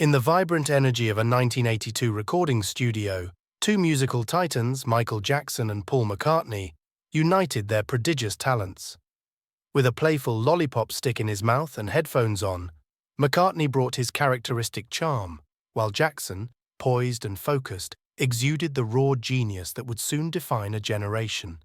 In the vibrant energy of a 1982 recording studio, two musical titans, Michael Jackson and Paul McCartney, united their prodigious talents. With a playful lollipop stick in his mouth and headphones on, McCartney brought his characteristic charm, while Jackson, poised and focused, exuded the raw genius that would soon define a generation.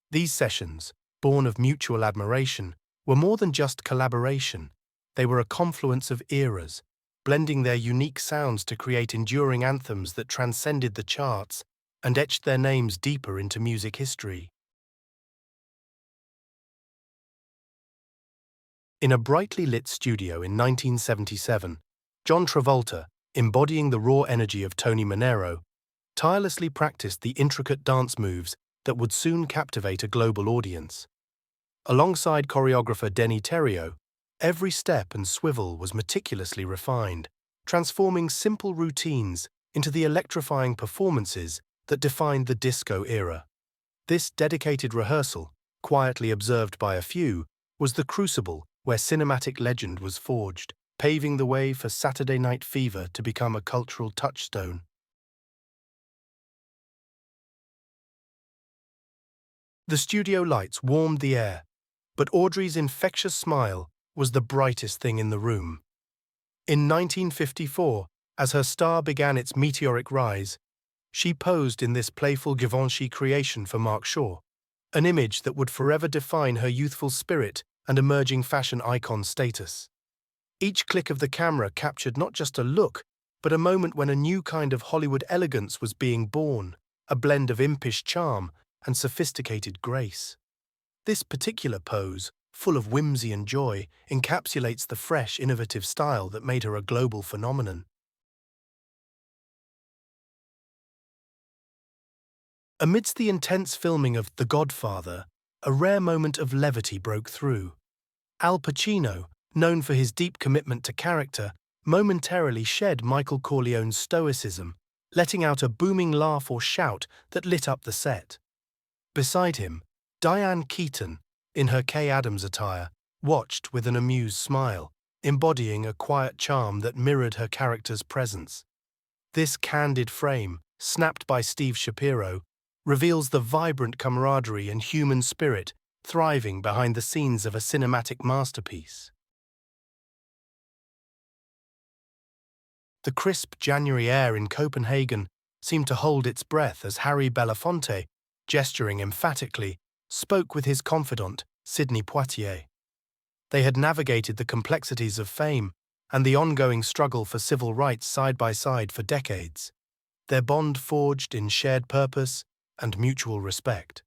These sessions, born of mutual admiration, were more than just collaboration. They were a confluence of eras, blending their unique sounds to create enduring anthems that transcended the charts and etched their names deeper into music history. In a brightly lit studio in 1977, John Travolta, embodying the raw energy of Tony Manero, tirelessly practiced the intricate dance moves that would soon captivate a global audience. Alongside choreographer Denny Terrio, every step and swivel was meticulously refined, transforming simple routines into the electrifying performances that defined the disco era. This dedicated rehearsal, quietly observed by a few, was the crucible where cinematic legend was forged, paving the way for Saturday Night Fever to become a cultural touchstone. The studio lights warmed the air, but Audrey's infectious smile was the brightest thing in the room. In 1954, as her star began its meteoric rise, she posed in this playful Givenchy creation for Mark Shaw, an image that would forever define her youthful spirit and emerging fashion icon status. Each click of the camera captured not just a look, but a moment when a new kind of Hollywood elegance was being born, a blend of impish charm and sophisticated grace. This particular pose, full of whimsy and joy, encapsulates the fresh, innovative style that made her a global phenomenon. Amidst the intense filming of The Godfather, a rare moment of levity broke through. Al Pacino, known for his deep commitment to character, momentarily shed Michael Corleone's stoicism, letting out a booming laugh or shout that lit up the set. Beside him, Diane Keaton, in her Kay Adams attire, watched with an amused smile, embodying a quiet charm that mirrored her character's presence. This candid frame, snapped by Steve Shapiro, reveals the vibrant camaraderie and human spirit thriving behind the scenes of a cinematic masterpiece. The crisp January air in Copenhagen seemed to hold its breath as Harry Belafonte, gesturing emphatically, spoke with his confidant, Sidney Poitier. They had navigated the complexities of fame and the ongoing struggle for civil rights side by side for decades, their bond forged in shared purpose and mutual respect.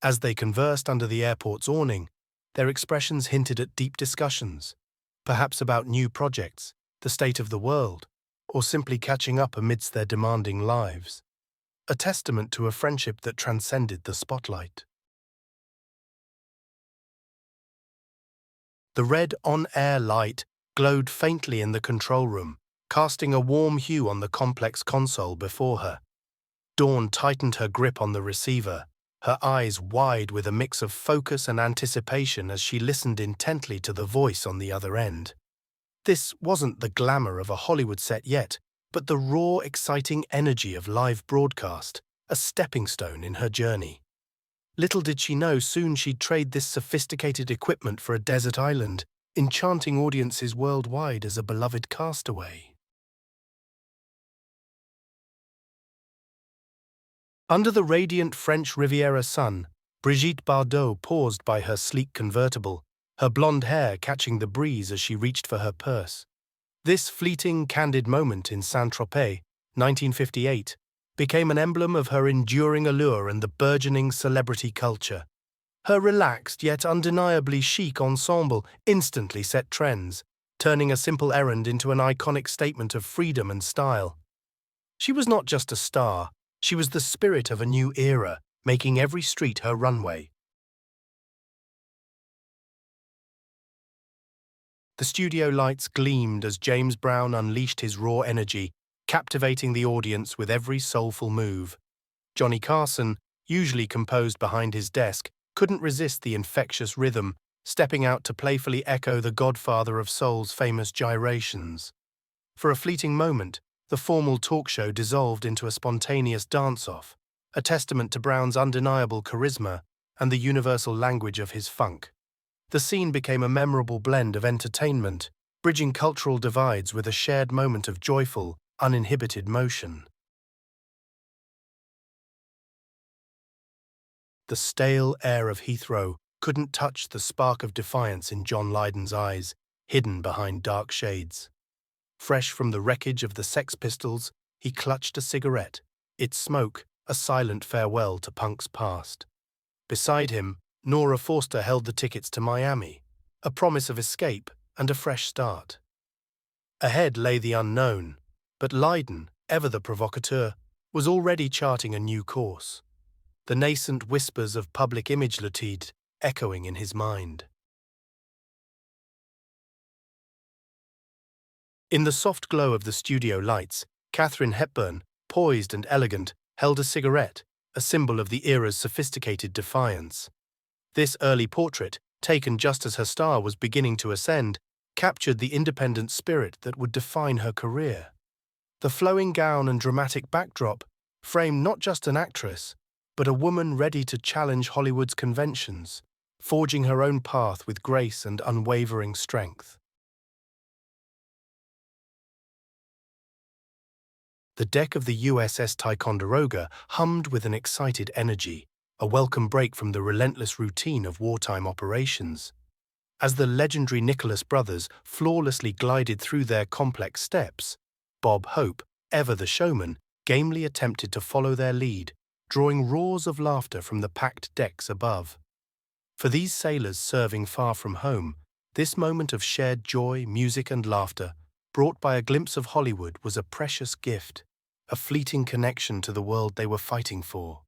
As they conversed under the airport's awning, their expressions hinted at deep discussions, perhaps about new projects, the state of the world, or simply catching up amidst their demanding lives, a testament to a friendship that transcended the spotlight. The red on-air light glowed faintly in the control room, casting a warm hue on the complex console before her. Dawn tightened her grip on the receiver, her eyes wide with a mix of focus and anticipation as she listened intently to the voice on the other end. This wasn't the glamour of a Hollywood set yet, but the raw, exciting energy of live broadcast, a stepping stone in her journey. Little did she know soon she'd trade this sophisticated equipment for a desert island, enchanting audiences worldwide as a beloved castaway. Under the radiant French Riviera sun, Brigitte Bardot paused by her sleek convertible, her blonde hair catching the breeze as she reached for her purse. This fleeting, candid moment in Saint-Tropez, 1958, became an emblem of her enduring allure and the burgeoning celebrity culture. Her relaxed yet undeniably chic ensemble instantly set trends, turning a simple errand into an iconic statement of freedom and style. She was not just a star, she was the spirit of a new era, making every street her runway. The studio lights gleamed as James Brown unleashed his raw energy, captivating the audience with every soulful move. Johnny Carson, usually composed behind his desk, couldn't resist the infectious rhythm, stepping out to playfully echo the godfather of soul's famous gyrations. For a fleeting moment, the formal talk show dissolved into a spontaneous dance-off, a testament to Brown's undeniable charisma and the universal language of his funk. The scene became a memorable blend of entertainment, bridging cultural divides with a shared moment of joyful, uninhibited motion. The stale air of Heathrow couldn't touch the spark of defiance in John Lydon's eyes, hidden behind dark shades. Fresh from the wreckage of the Sex Pistols, he clutched a cigarette, its smoke a silent farewell to punk's past. Beside him, Nora Forster held the tickets to Miami, a promise of escape and a fresh start. Ahead lay the unknown, but Lydon, ever the provocateur, was already charting a new course, the nascent whispers of public image lutide echoing in his mind. In the soft glow of the studio lights, Katharine Hepburn, poised and elegant, held a cigarette, a symbol of the era's sophisticated defiance. This early portrait, taken just as her star was beginning to ascend, captured the independent spirit that would define her career. The flowing gown and dramatic backdrop framed not just an actress, but a woman ready to challenge Hollywood's conventions, forging her own path with grace and unwavering strength. The deck of the USS Ticonderoga hummed with an excited energy, a welcome break from the relentless routine of wartime operations. As the legendary Nicholas brothers flawlessly glided through their complex steps, Bob Hope, ever the showman, gamely attempted to follow their lead, drawing roars of laughter from the packed decks above. For these sailors serving far from home, this moment of shared joy, music and laughter, brought by a glimpse of Hollywood, was a precious gift, a fleeting connection to the world they were fighting for.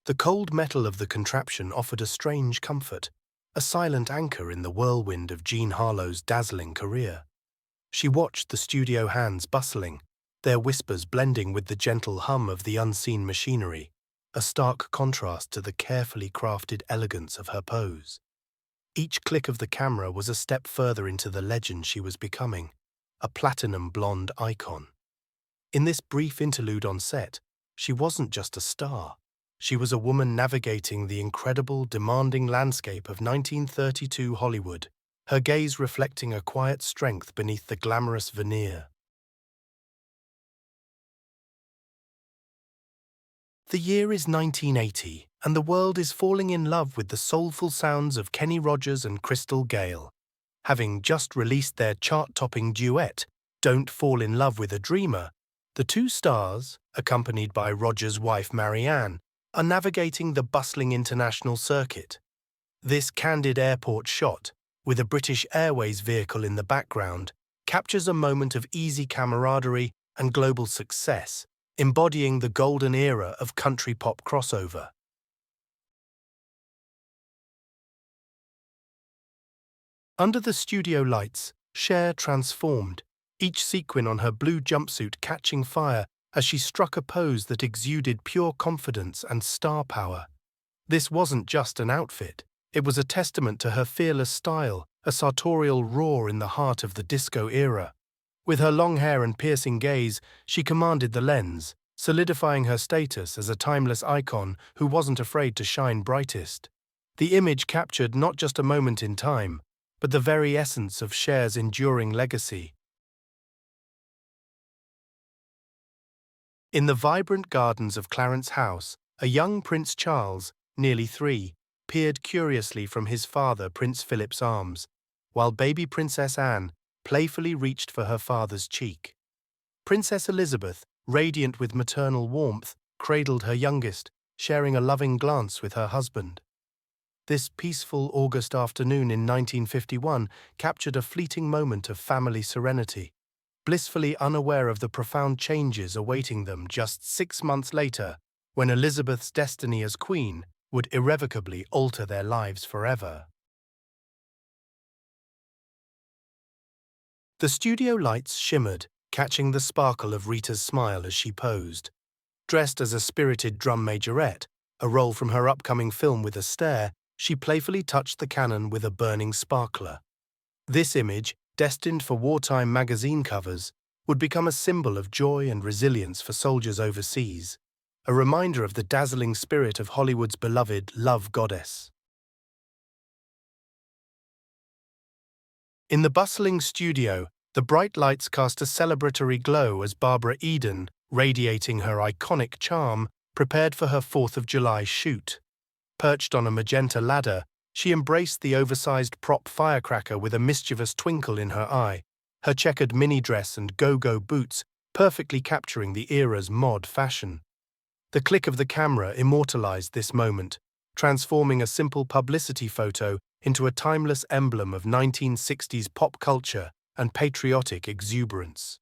The cold metal of the contraption offered a strange comfort, a silent anchor in the whirlwind of Jean Harlow's dazzling career. She watched the studio hands bustling, their whispers blending with the gentle hum of the unseen machinery, a stark contrast to the carefully crafted elegance of her pose. Each click of the camera was a step further into the legend she was becoming, a platinum blonde icon. In this brief interlude on set, she wasn't just a star. She was a woman navigating the incredible, demanding landscape of 1932 Hollywood, her gaze reflecting a quiet strength beneath the glamorous veneer. The year is 1980, and the world is falling in love with the soulful sounds of Kenny Rogers and Crystal Gayle. Having just released their chart-topping duet, Don't Fall in Love with a Dreamer, the two stars, accompanied by Rogers' wife Marianne, are navigating the bustling international circuit. This candid airport shot, with a British Airways vehicle in the background, captures a moment of easy camaraderie and global success, embodying the golden era of country pop crossover. Under the studio lights, Cher transformed, each sequin on her blue jumpsuit catching fire as she struck a pose that exuded pure confidence and star power. This wasn't just an outfit, it was a testament to her fearless style, a sartorial roar in the heart of the disco era. With her long hair and piercing gaze, she commanded the lens, solidifying her status as a timeless icon who wasn't afraid to shine brightest. The image captured not just a moment in time, but the very essence of Cher's enduring legacy. In the vibrant gardens of Clarence House, a young Prince Charles, nearly 3, peered curiously from his father Prince Philip's arms, while baby Princess Anne playfully reached for her father's cheek. Princess Elizabeth, radiant with maternal warmth, cradled her youngest, sharing a loving glance with her husband. This peaceful August afternoon in 1951 captured a fleeting moment of family serenity, blissfully unaware of the profound changes awaiting them just 6 months later, when Elizabeth's destiny as queen would irrevocably alter their lives forever. The studio lights shimmered, catching the sparkle of Rita's smile as she posed. Dressed as a spirited drum majorette, a role from her upcoming film with Astaire, she playfully touched the cannon with a burning sparkler. This image, destined for wartime magazine covers, would become a symbol of joy and resilience for soldiers overseas, a reminder of the dazzling spirit of Hollywood's beloved love goddess. In the bustling studio, the bright lights cast a celebratory glow as Barbara Eden, radiating her iconic charm, prepared for her 4th of July shoot. Perched on a magenta ladder, she embraced the oversized prop firecracker with a mischievous twinkle in her eye, her checkered mini dress and go-go boots perfectly capturing the era's mod fashion. The click of the camera immortalized this moment, transforming a simple publicity photo into a timeless emblem of 1960s pop culture and patriotic exuberance.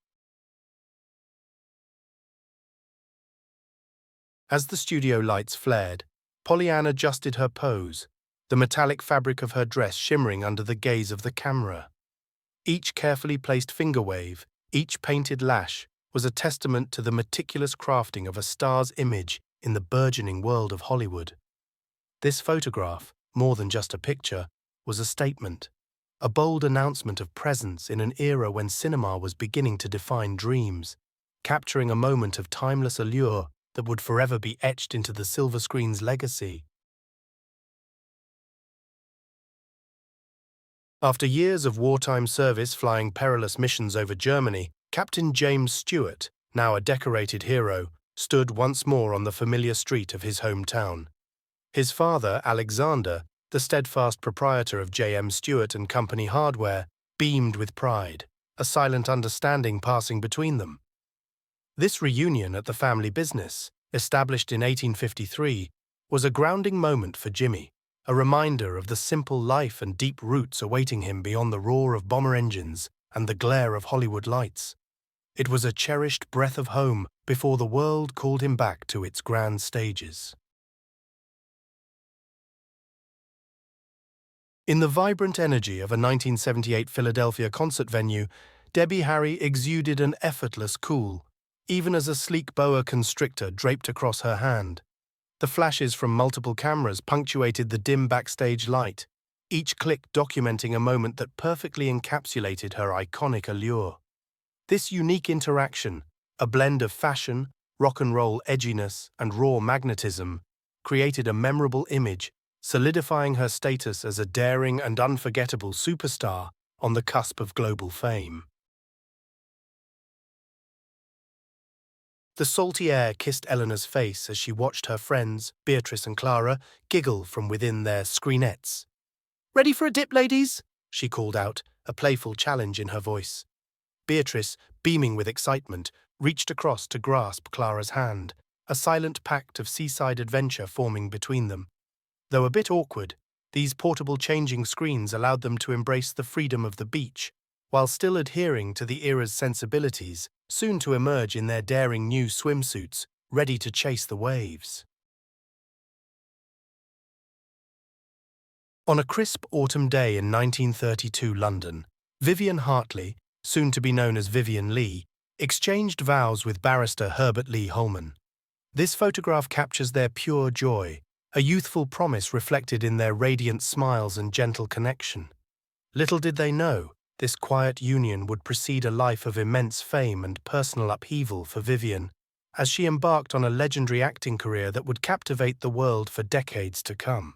As the studio lights flared, Pollyann adjusted her pose, the metallic fabric of her dress shimmering under the gaze of the camera. Each carefully placed finger wave, each painted lash, was a testament to the meticulous crafting of a star's image in the burgeoning world of Hollywood. This photograph, more than just a picture, was a statement, a bold announcement of presence in an era when cinema was beginning to define dreams, capturing a moment of timeless allure that would forever be etched into the silver screen's legacy. After years of wartime service flying perilous missions over Germany, Captain James Stewart, now a decorated hero, stood once more on the familiar street of his hometown. His father, Alexander, the steadfast proprietor of J.M. Stewart and Company Hardware, beamed with pride, a silent understanding passing between them. This reunion at the family business, established in 1853, was a grounding moment for Jimmy, a reminder of the simple life and deep roots awaiting him beyond the roar of bomber engines and the glare of Hollywood lights. It was a cherished breath of home before the world called him back to its grand stages. In the vibrant energy of a 1978 Philadelphia concert venue, Debbie Harry exuded an effortless cool, even as a sleek boa constrictor draped across her hand. The flashes from multiple cameras punctuated the dim backstage light, each click documenting a moment that perfectly encapsulated her iconic allure. This unique interaction, a blend of fashion, rock and roll edginess, and raw magnetism, created a memorable image, solidifying her status as a daring and unforgettable superstar on the cusp of global fame. The salty air kissed Eleanor's face as she watched her friends, Beatrice and Clara, giggle from within their screenettes. "Ready for a dip, ladies?" she called out, a playful challenge in her voice. Beatrice, beaming with excitement, reached across to grasp Clara's hand, a silent pact of seaside adventure forming between them. Though a bit awkward, these portable changing screens allowed them to embrace the freedom of the beach, while still adhering to the era's sensibilities, soon to emerge in their daring new swimsuits, ready to chase the waves. On a crisp autumn day in 1932 London, Vivian Hartley, soon to be known as Vivian Leigh, exchanged vows with barrister Herbert Lee Holman. This photograph captures their pure joy, a youthful promise reflected in their radiant smiles and gentle connection. Little did they know, this quiet union would precede a life of immense fame and personal upheaval for Vivian, as she embarked on a legendary acting career that would captivate the world for decades to come.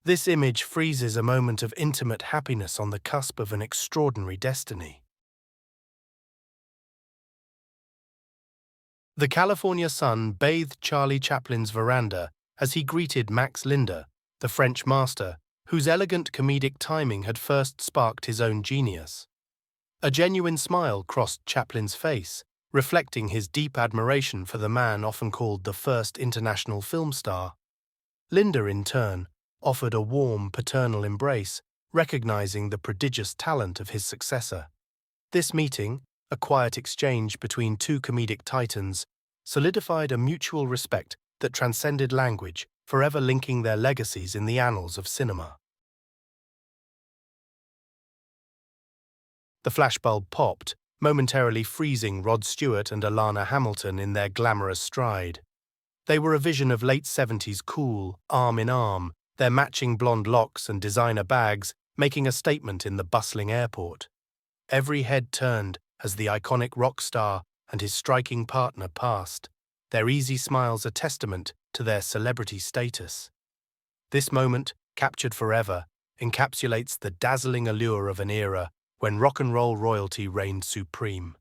This image freezes a moment of intimate happiness on the cusp of an extraordinary destiny. The California sun bathed Charlie Chaplin's veranda as he greeted Max Linder, the French master, whose elegant comedic timing had first sparked his own genius. A genuine smile crossed Chaplin's face, reflecting his deep admiration for the man often called the first international film star. Linder, in turn, offered a warm paternal embrace, recognizing the prodigious talent of his successor. This meeting, a quiet exchange between two comedic titans, solidified a mutual respect that transcended language, forever linking their legacies in the annals of cinema. The flashbulb popped, momentarily freezing Rod Stewart and Alana Hamilton in their glamorous stride. They were a vision of late 70s cool, arm in arm, their matching blonde locks and designer bags making a statement in the bustling airport. Every head turned as the iconic rock star and his striking partner passed, their easy smiles a testament to their celebrity status. This moment, captured forever, encapsulates the dazzling allure of an era when rock and roll royalty reigned supreme.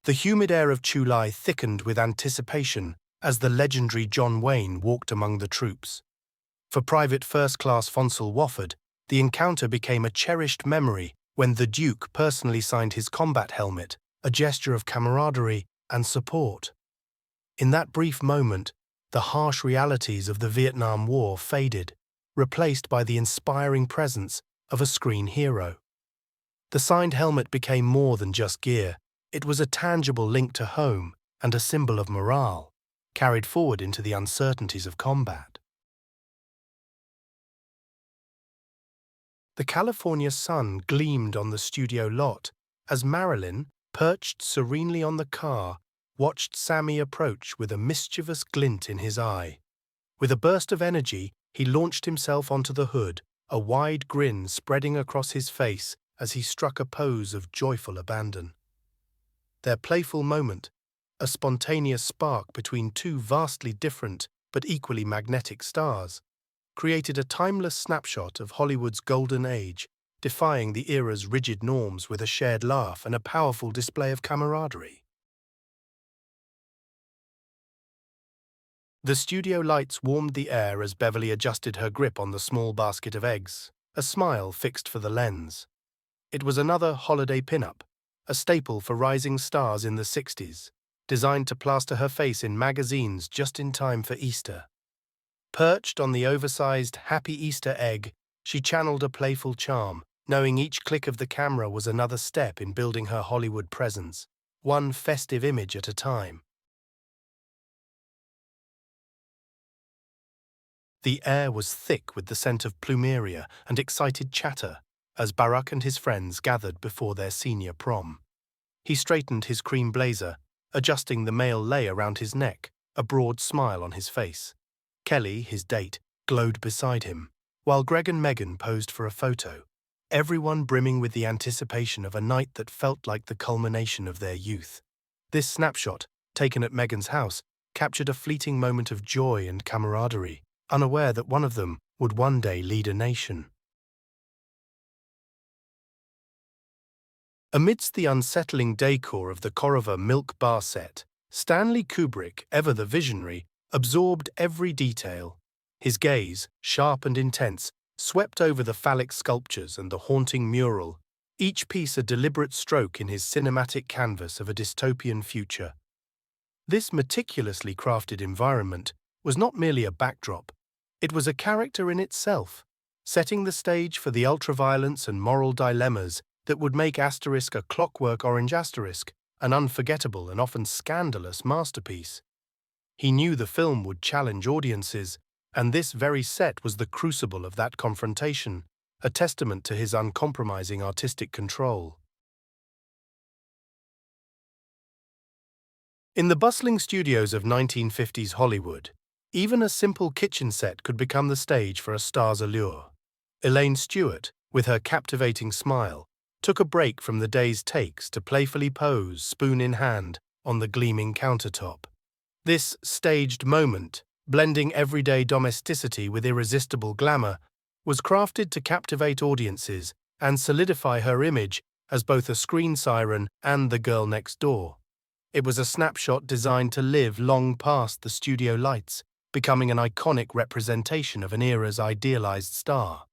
The humid air of July thickened with anticipation as the legendary John Wayne walked among the troops. For Private First Class Fonsel Wofford, the encounter became a cherished memory when the Duke personally signed his combat helmet, a gesture of camaraderie and support. In that brief moment, the harsh realities of the Vietnam War faded, replaced by the inspiring presence of a screen hero. The signed helmet became more than just gear. It was a tangible link to home and a symbol of morale, carried forward into the uncertainties of combat. The California sun gleamed on the studio lot as Marilyn, perched serenely on the car, watched Sammy approach with a mischievous glint in his eye. With a burst of energy, he launched himself onto the hood, a wide grin spreading across his face as he struck a pose of joyful abandon. Their playful moment, a spontaneous spark between two vastly different but equally magnetic stars, created a timeless snapshot of Hollywood's golden age, defying the era's rigid norms with a shared laugh and a powerful display of camaraderie. The studio lights warmed the air as Beverly adjusted her grip on the small basket of eggs, a smile fixed for the lens. It was another holiday pin-up, a staple for rising stars in the 60s, designed to plaster her face in magazines just in time for Easter. Perched on the oversized Happy Easter egg, she channeled a playful charm, knowing each click of the camera was another step in building her Hollywood presence, one festive image at a time. The air was thick with the scent of plumeria and excited chatter as Barack and his friends gathered before their senior prom. He straightened his cream blazer, adjusting the male lei around his neck, a broad smile on his face. Kelly, his date, glowed beside him, while Greg and Megan posed for a photo, everyone brimming with the anticipation of a night that felt like the culmination of their youth. This snapshot, taken at Megan's house, captured a fleeting moment of joy and camaraderie, unaware that one of them would one day lead a nation. Amidst the unsettling decor of the Corriver Milk Bar set, Stanley Kubrick, ever the visionary, absorbed every detail. His gaze, sharp and intense, swept over the phallic sculptures and the haunting mural, each piece a deliberate stroke in his cinematic canvas of a dystopian future. This meticulously crafted environment was not merely a backdrop, it was a character in itself, setting the stage for the ultraviolence and moral dilemmas that would make Asterisk a Clockwork Orange Asterisk an unforgettable and often scandalous masterpiece. He knew the film would challenge audiences, and this very set was the crucible of that confrontation, a testament to his uncompromising artistic control. In the bustling studios of 1950s Hollywood, even a simple kitchen set could become the stage for a star's allure. Elaine Stewart, with her captivating smile, took a break from the day's takes to playfully pose, spoon in hand, on the gleaming countertop. This staged moment, blending everyday domesticity with irresistible glamour, was crafted to captivate audiences and solidify her image as both a screen siren and the girl next door. It was a snapshot designed to live long past the studio lights, becoming an iconic representation of an era's idealized star.